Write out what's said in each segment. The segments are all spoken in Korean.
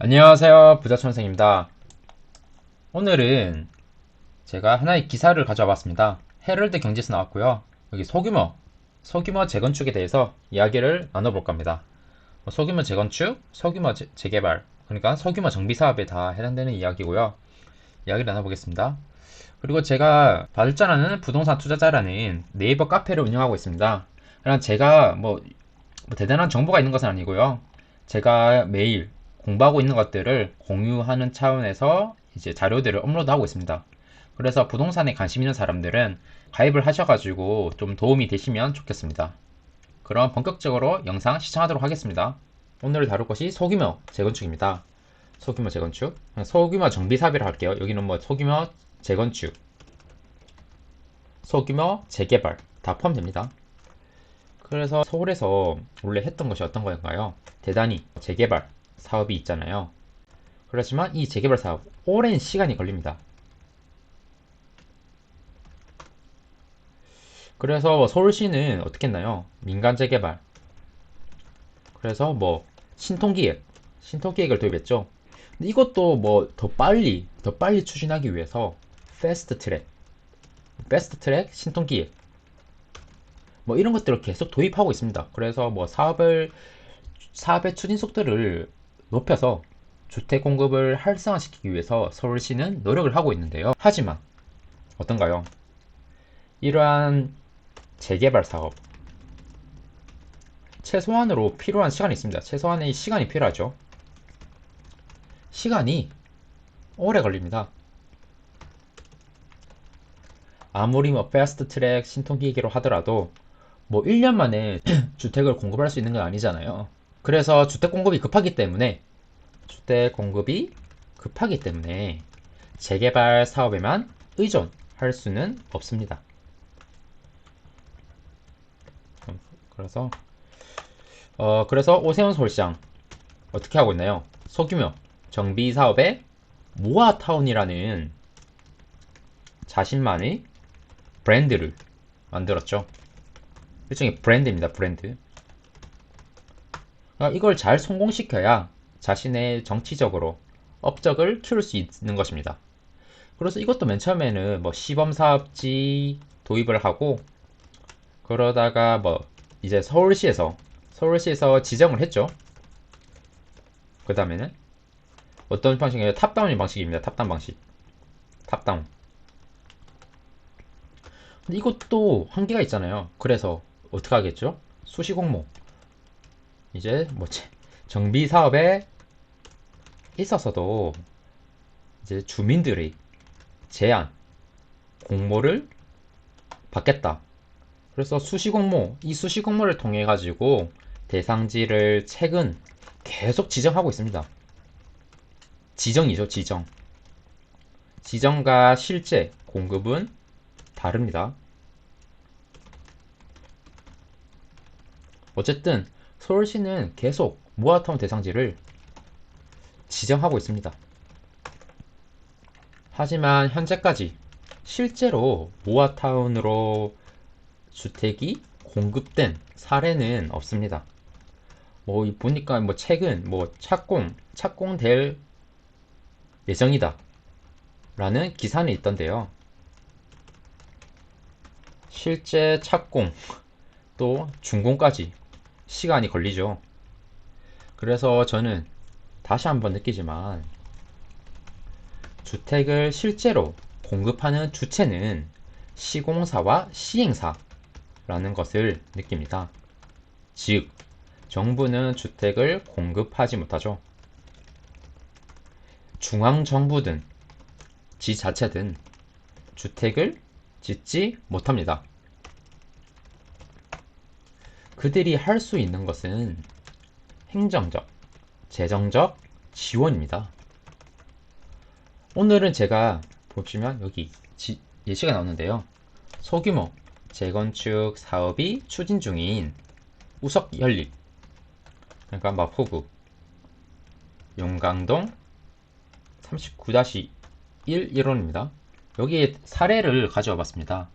안녕하세요. 부자천생입니다. 오늘은 제가 하나의 기사를 가져와 봤습니다. 헤럴드 경제에서 나왔고요. 여기 소규모 재건축에 대해서 이야기를 나눠볼까 합니다. 소규모 재건축, 소규모 재개발, 그러니까 소규모 정비 사업에 다 해당되는 이야기고요. 이야기를 나눠보겠습니다. 그리고 제가 발전하는 부동산 투자자라는 네이버 카페를 운영하고 있습니다. 그냥 제가 뭐 대단한 정보가 있는 것은 아니고요. 제가 매일 공부하고 있는 것들을 공유하는 차원에서 이제 자료들을 업로드하고 있습니다. 그래서 부동산에 관심 있는 사람들은 가입을 하셔가지고 좀 도움이 되시면 좋겠습니다. 그럼 본격적으로 영상 시청하도록 하겠습니다. 오늘 다룰 것이 소규모 재건축입니다. 소규모 재건축, 소규모 정비 사업이라 할게요. 여기는 뭐 소규모 재건축, 소규모 재개발 다 포함됩니다. 그래서 서울에서 원래 했던 것이 어떤 거였나요? 대단히 재개발 사업이 있잖아요. 그렇지만 이 재개발 사업 오랜 시간이 걸립니다. 그래서 서울시는 어떻게 했나요? 민간 재개발. 그래서 뭐 신통기획을 도입했죠. 근데 이것도 뭐 더 빨리 추진하기 위해서 패스트 트랙 신통기획 뭐 이런 것들을 계속 도입하고 있습니다. 그래서 뭐 사업의 추진 속도를 높여서 주택 공급을 활성화시키기 위해서 서울시는 노력을 하고 있는데요. 하지만 어떤가요? 이러한 재개발 사업 최소한으로 필요한 시간이 있습니다. 최소한의 시간이 필요하죠. 시간이 오래 걸립니다. 아무리 뭐 패스트 트랙 신통기기로 하더라도 뭐 1년 만에 주택을 공급할 수 있는 건 아니잖아요. 그래서 주택 공급이 급하기 때문에 재개발 사업에만 의존할 수는 없습니다. 그래서 그래서 오세훈 서울시장 어떻게 하고 있나요? 소규모 정비 사업에 모아타운이라는 자신만의 브랜드를 만들었죠. 일종의 브랜드입니다. 브랜드. 이걸 잘 성공시켜야 자신의 정치적으로 업적을 키울 수 있는 것입니다. 그래서 이것도 맨 처음에는 뭐 시범 사업지 도입을 하고 그러다가 뭐 이제 서울시에서 지정을 했죠. 그 다음에는 어떤 방식이에요? 탑다운 방식입니다. 탑다운 방식. 탑다운. 근데 이것도 한계가 있잖아요. 그래서 어떻게 하겠죠? 수시공모. 이제 뭐 정비 사업에 있어서도 이제 주민들의 제안, 공모를 받겠다. 그래서 이 수시공모를 통해 가지고 대상지를 최근 계속 지정하고 있습니다. 지정이죠, 지정. 지정과 실제 공급은 다릅니다. 어쨌든 서울시는 계속 모아타운 대상지를 지정하고 있습니다. 하지만 현재까지 실제로 모아타운으로 주택이 공급된 사례는 없습니다. 뭐 보니까 뭐 최근 뭐 착공될 예정이다 라는 기사는 있던데요. 실제 착공 또 준공까지 시간이 걸리죠. 그래서 저는 다시 한번 느끼지만 주택을 실제로 공급하는 주체는 시공사와 시행사라는 것을 느낍니다. 즉, 정부는 주택을 공급하지 못하죠. 중앙정부든 지자체든 주택을 짓지 못합니다. 그들이 할 수 있는 것은 행정적, 재정적 지원입니다. 오늘은 제가 보시면 여기 예시가 나오는데요. 소규모 재건축 사업이 추진 중인 우석연립, 그러니까 마포구 용강동 39-1 1호입니다. 여기에 사례를 가져와 봤습니다.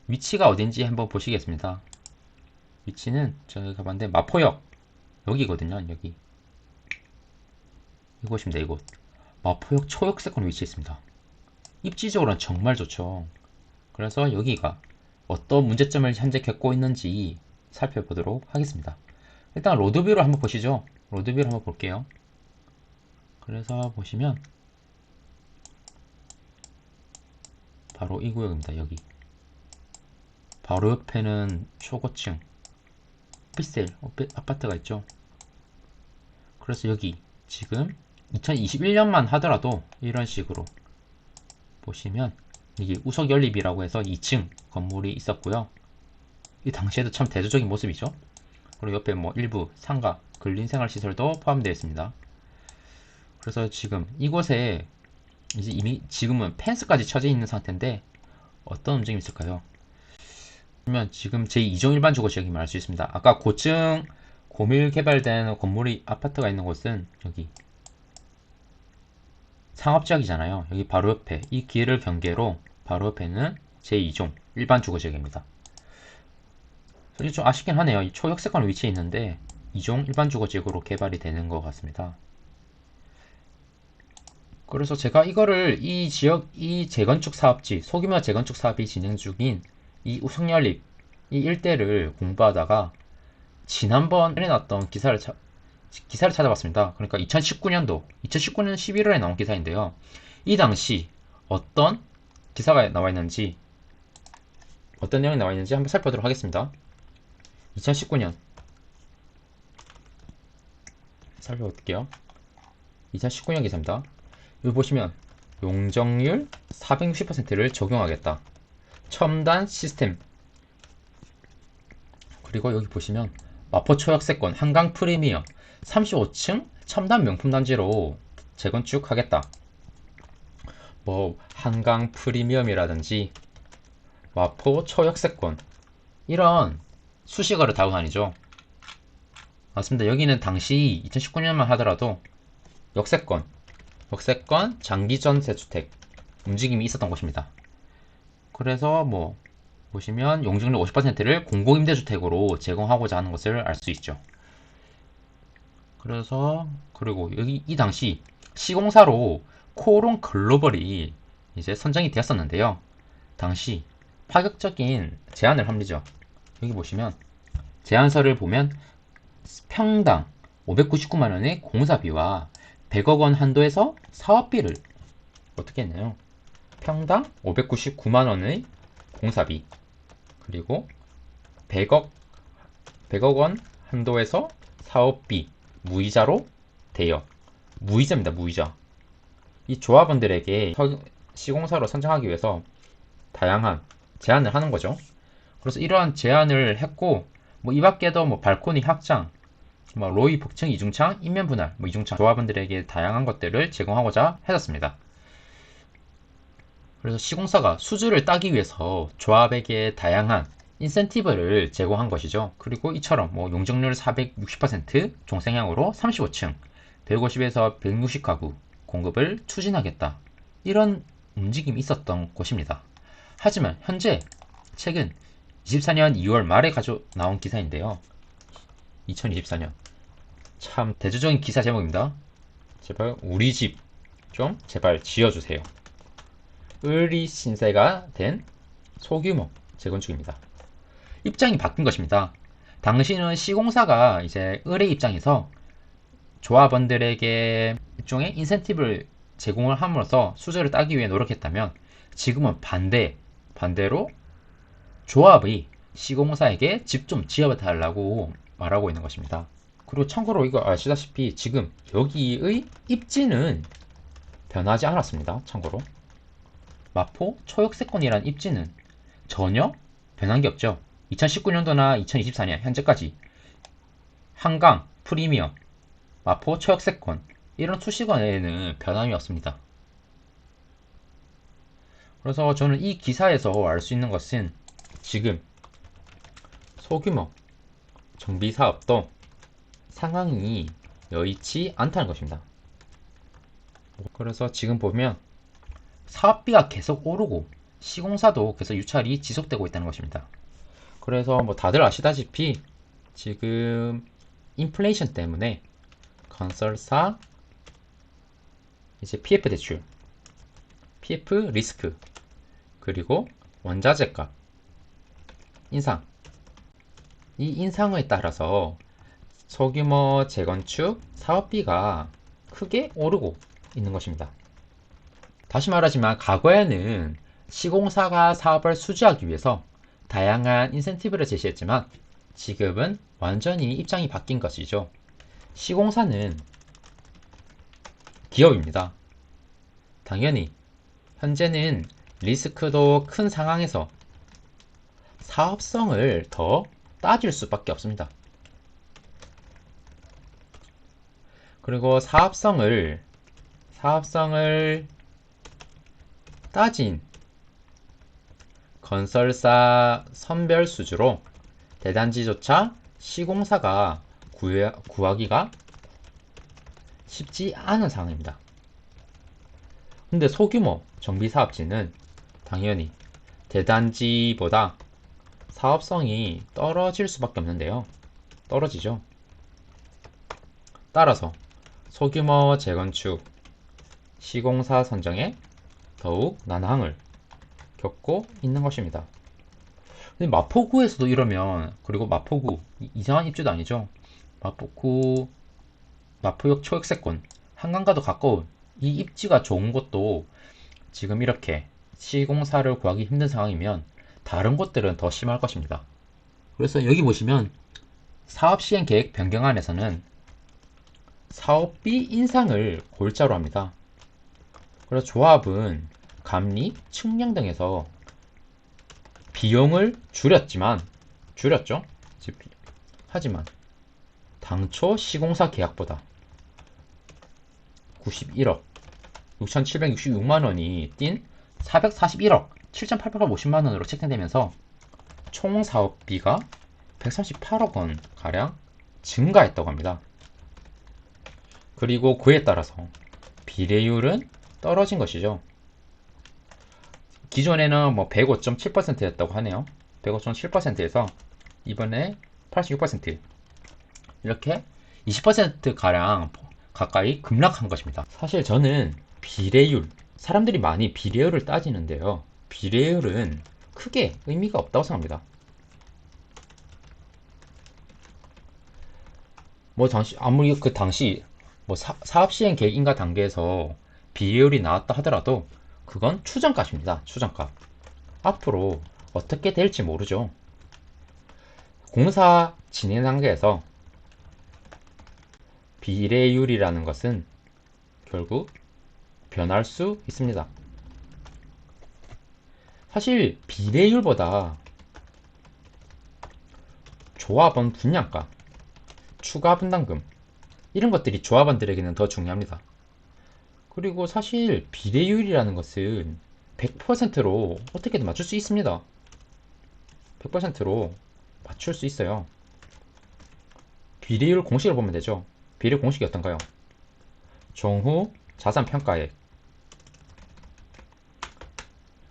위치가 어딘지 한번 보시겠습니다. 위치는 제가 봤는데 마포역 여기거든요. 여기 이곳입니다. 이곳. 마포역 초역세권 위치해 있습니다. 입지적으로는 정말 좋죠. 그래서 여기가 어떤 문제점을 현재 겪고 있는지 살펴보도록 하겠습니다. 일단 로드뷰를 한번 보시죠. 로드뷰를 한번 볼게요. 그래서 보시면 바로 이 구역입니다. 여기 바로 옆에는 초고층 오피스텔 아파트가 있죠. 그래서 여기 지금 2021년만 하더라도 이런 식으로 보시면 이게 우석연립이라고 해서 2층 건물이 있었고요. 이 당시에도 참 대조적인 모습이죠. 그리고 옆에 뭐 일부 상가, 근린생활시설도 포함되어 있습니다. 그래서 지금 이곳에 이제 이미 지금은 펜스까지 쳐져 있는 상태인데 어떤 움직임이 있을까요? 그러면 지금 제2종 일반 주거 지역이 말할 수 있습니다. 아까 고층 고밀 개발된 건물이 아파트가 있는 곳은 여기 상업지역이잖아요. 여기 바로 옆에 이 길을 경계로 바로 옆에는 제2종 일반 주거 지역입니다. 솔직히 좀 아쉽긴 하네요. 이 초역세권 위치에 있는데 2종 일반 주거 지역으로 개발이 되는 것 같습니다. 그래서 제가 이거를 이 지역 이 재건축 사업지 소규모 재건축 사업이 진행 중인 이 우성연립 이 일대를 공부하다가 지난번에 나왔던 기사를 찾아봤습니다. 그러니까 2019년 11월에 나온 기사인데요. 이 당시 어떤 기사가 나와 있는지 어떤 내용이 나와 있는지 한번 살펴보도록 하겠습니다. 2019년 살펴볼게요. 2019년 기사입니다. 여기 보시면 용적률 460%를 적용하겠다. 첨단 시스템. 그리고 여기 보시면 마포 초역세권 한강 프리미엄 35층 첨단 명품 단지로 재건축하겠다. 뭐 한강 프리미엄이라든지 마포 초역세권 이런 수식어를 달고 다니죠. 맞습니다. 여기는 당시 2019년만 하더라도 역세권 장기 전세주택 움직임이 있었던 곳입니다. 그래서 뭐 보시면 용적률 50%를 공공임대주택으로 제공하고자 하는 것을 알 수 있죠. 그래서 그리고 여기 이 당시 시공사로 코오롱 글로벌이 이제 선정이 되었었는데요. 당시 파격적인 제안을 합니다. 여기 보시면 제안서를 보면 평당 599만 원의 공사비와 100억 원 한도에서 사업비를 어떻게 했나요? 평당 599만 원의 공사비 그리고 100억 원 한도에서 사업비 무이자로 대여 무이자입니다. 무이자. 이 조합원들에게 시공사로 선정하기 위해서 다양한 제안을 하는 거죠. 그래서 이러한 제안을 했고 뭐 이 밖에도 뭐 발코니 확장 뭐 로이 복층 이중창 인면 분할 뭐 이중창 조합원들에게 다양한 것들을 제공하고자 했었습니다. 그래서 시공사가 수주를 따기 위해서 조합에게 다양한 인센티브를 제공한 것이죠. 그리고 이처럼 뭐 용적률 460% 종생향으로 35층 150에서 160가구 공급을 추진하겠다. 이런 움직임이 있었던 곳입니다. 하지만 현재 최근 24년 2월 말에 나온 기사인데요. 2024년 참 대조적인 기사 제목입니다. 제발 우리 집 좀 제발 지어주세요. 을이 신세가 된 소규모 재건축입니다. 입장이 바뀐 것입니다. 당시는 시공사가 이제 을의 입장에서 조합원들에게 일종의 인센티브를 제공을 함으로써 수주를 따기 위해 노력했다면 지금은 반대로 조합이 시공사에게 집 좀 지어달라고 말하고 있는 것입니다. 그리고 참고로 이거 아시다시피 지금 여기의 입지는 변하지 않았습니다. 참고로 마포 초역세권이란 입지는 전혀 변한 게 없죠. 2019년도나 2024년 현재까지 한강, 프리미엄, 마포 초역세권 이런 수식어에는 변함이 없습니다. 그래서 저는 이 기사에서 알 수 있는 것은 지금 소규모 정비 사업도 상황이 여의치 않다는 것입니다. 그래서 지금 보면 사업비가 계속 오르고 시공사도 계속 유찰이 지속되고 있다는 것입니다. 그래서 뭐 다들 아시다시피 지금 인플레이션 때문에 건설사 이제 PF 대출, PF 리스크, 그리고 원자재 값, 인상. 이 인상에 따라서 소규모 재건축 사업비가 크게 오르고 있는 것입니다. 다시 말하지만 과거에는 시공사가 사업을 수주하기 위해서 다양한 인센티브를 제시했지만 지금은 완전히 입장이 바뀐 것이죠. 시공사는 기업입니다. 당연히 현재는 리스크도 큰 상황에서 사업성을 더 따질 수밖에 없습니다. 그리고 사업성을 따진 건설사 선별 수주로 대단지조차 시공사가 구하기가 쉽지 않은 상황입니다. 근데 소규모 정비사업지는 당연히 대단지보다 사업성이 떨어질 수밖에 없는데요. 떨어지죠. 따라서 소규모 재건축 시공사 선정에 더욱 난항을 겪고 있는 것입니다. 근데 마포구에서도 이러면, 그리고 마포구 이상한 입지도 아니죠. 마포구 마포역 초역세권 한강과도 가까운 이 입지가 좋은 곳도 지금 이렇게 시공사를 구하기 힘든 상황이면 다른 곳들은 더 심할 것입니다. 그래서 여기 보시면 사업시행계획 변경안에서는 사업비 인상을 골자로 합니다. 그래서 조합은 감리, 측량 등에서 비용을 줄였죠. 하지만 당초 시공사 계약보다 91억 6,766만원이 뛴 441억 7,850만원으로 책정되면서 총 사업비가 138억 원 가량 증가했다고 합니다. 그리고 그에 따라서 비례율은 떨어진 것이죠. 기존에는 105.7%였다고 하네요. 105.7%에서 이번에 86% 이렇게 20% 가량 가까이 급락한 것입니다. 사실 저는 비례율, 사람들이 많이 비례율을 따지는데요. 비례율은 크게 의미가 없다고 생각합니다. 아무리 그 당시 사업 시행 계획 인가 단계에서 비례율이 나왔다 하더라도 그건 추정값입니다. 추정값. 앞으로 어떻게 될지 모르죠. 공사 진행 단계에서 비례율이라는 것은 결국 변할 수 있습니다. 사실 비례율보다 조합원 분양가, 추가 분담금 이런 것들이 조합원들에게는 더 중요합니다. 그리고 사실 비례율이라는 것은 100%로 어떻게든 맞출 수 있습니다. 100%로 맞출 수 있어요. 비례율 공식을 보면 되죠. 비례 공식이 어떤가요? 종후 자산평가액,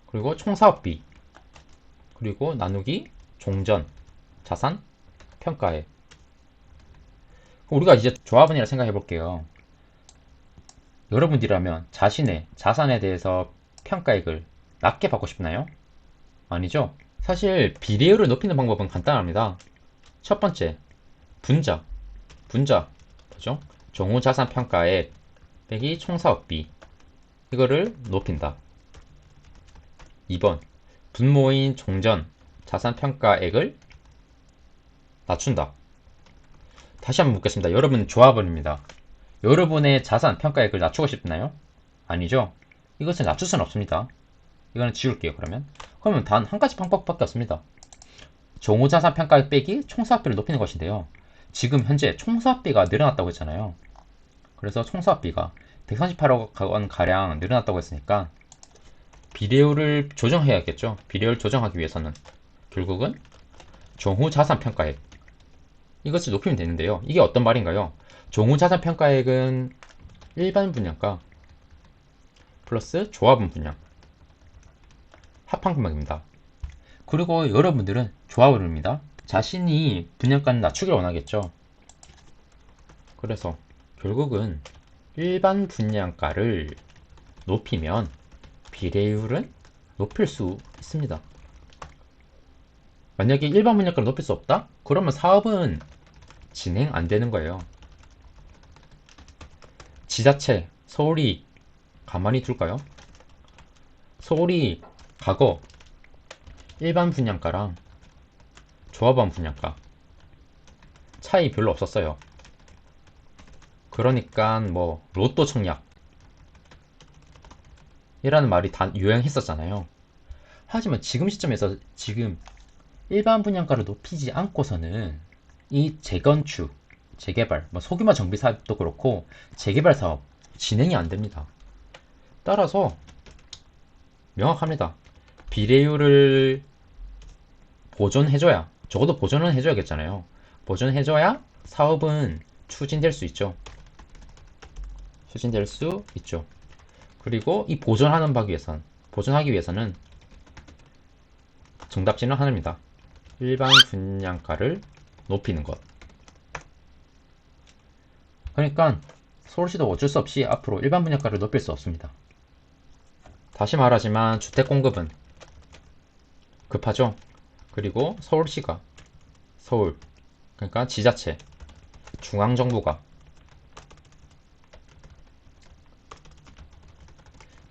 그리고 총사업비, 그리고 나누기 종전 자산평가액. 우리가 이제 조합원이라 생각해 볼게요. 여러분들이라면 자신의 자산에 대해서 평가액을 낮게 받고 싶나요? 아니죠. 사실 비례율을 높이는 방법은 간단합니다. 첫 번째, 분자 뭐죠? 종후자산평가액 빼기 총사업비, 이거를 높인다. 2번, 분모인 종전 자산평가액을 낮춘다. 다시 한번 묻겠습니다. 여러분 조합원입니다. 여러분의 자산 평가액을 낮추고 싶나요? 아니죠. 이것을 낮출 수는 없습니다. 이거는 지울게요. 그러면 단 한 가지 방법밖에 없습니다. 종후자산 평가액 빼기 총사업비를 높이는 것인데요. 지금 현재 총사업비가 늘어났다고 했잖아요. 그래서 총사업비가 138억 원 가량 늘어났다고 했으니까 비례율을 조정해야겠죠. 비례율 조정하기 위해서는 결국은 종후자산 평가액 이것을 높이면 되는데요. 이게 어떤 말인가요? 종후자산평가액은 일반 분양가 플러스 조합원 분양 합한 금액입니다. 그리고 여러분들은 조합원입니다. 자신이 분양가는 낮추길 원하겠죠. 그래서 결국은 일반 분양가를 높이면 비례율은 높일 수 있습니다. 만약에 일반 분양가를 높일 수 없다? 그러면 사업은 진행 안 되는 거예요. 지자체, 서울이 가만히 둘까요? 서울이 과거 일반 분양가랑 조합원 분양가 차이 별로 없었어요. 그러니까 뭐 로또 청약 이라는 말이 다 유행했었잖아요. 하지만 지금 시점에서 지금 일반 분양가를 높이지 않고서는 이 재건축, 재개발, 뭐 소규모 정비 사업도 그렇고 재개발 사업 진행이 안 됩니다. 따라서 명확합니다. 비례율을 보존해줘야, 적어도 보존은 해줘야겠잖아요. 보존해줘야 사업은 추진될 수 있죠. 추진될 수 있죠. 그리고 이 보존하기 위해서는 정답지는 하나입니다. 일반 분양가를 높이는 것. 그러니까 서울시도 어쩔 수 없이 앞으로 일반 분양가를 높일 수 없습니다. 다시 말하지만 주택 공급은 급하죠. 그리고 서울시가 서울 그러니까 지자체 중앙정부가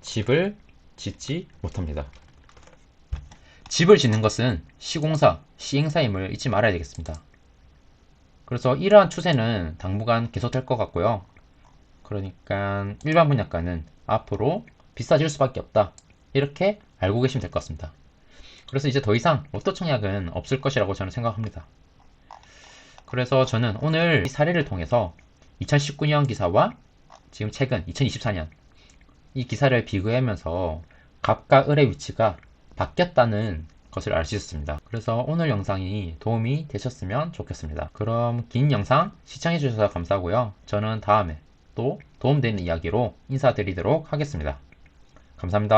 집을 짓지 못합니다. 집을 짓는 것은 시공사, 시행사임을 잊지 말아야 되겠습니다. 그래서 이러한 추세는 당분간 계속될 것 같고요. 그러니까 일반 분양가는 앞으로 비싸질 수밖에 없다. 이렇게 알고 계시면 될 것 같습니다. 그래서 이제 더 이상 로또 청약은 없을 것이라고 저는 생각합니다. 그래서 저는 오늘 이 사례를 통해서 2019년 기사와 지금 최근 2024년 이 기사를 비교하면서 갑과 을의 위치가 바뀌었다는 것을 알 수 있었습니다. 그래서 오늘 영상이 도움이 되셨으면 좋겠습니다. 그럼 긴 영상 시청해주셔서 감사하고요. 저는 다음에 또 도움되는 이야기로 인사드리도록 하겠습니다. 감사합니다.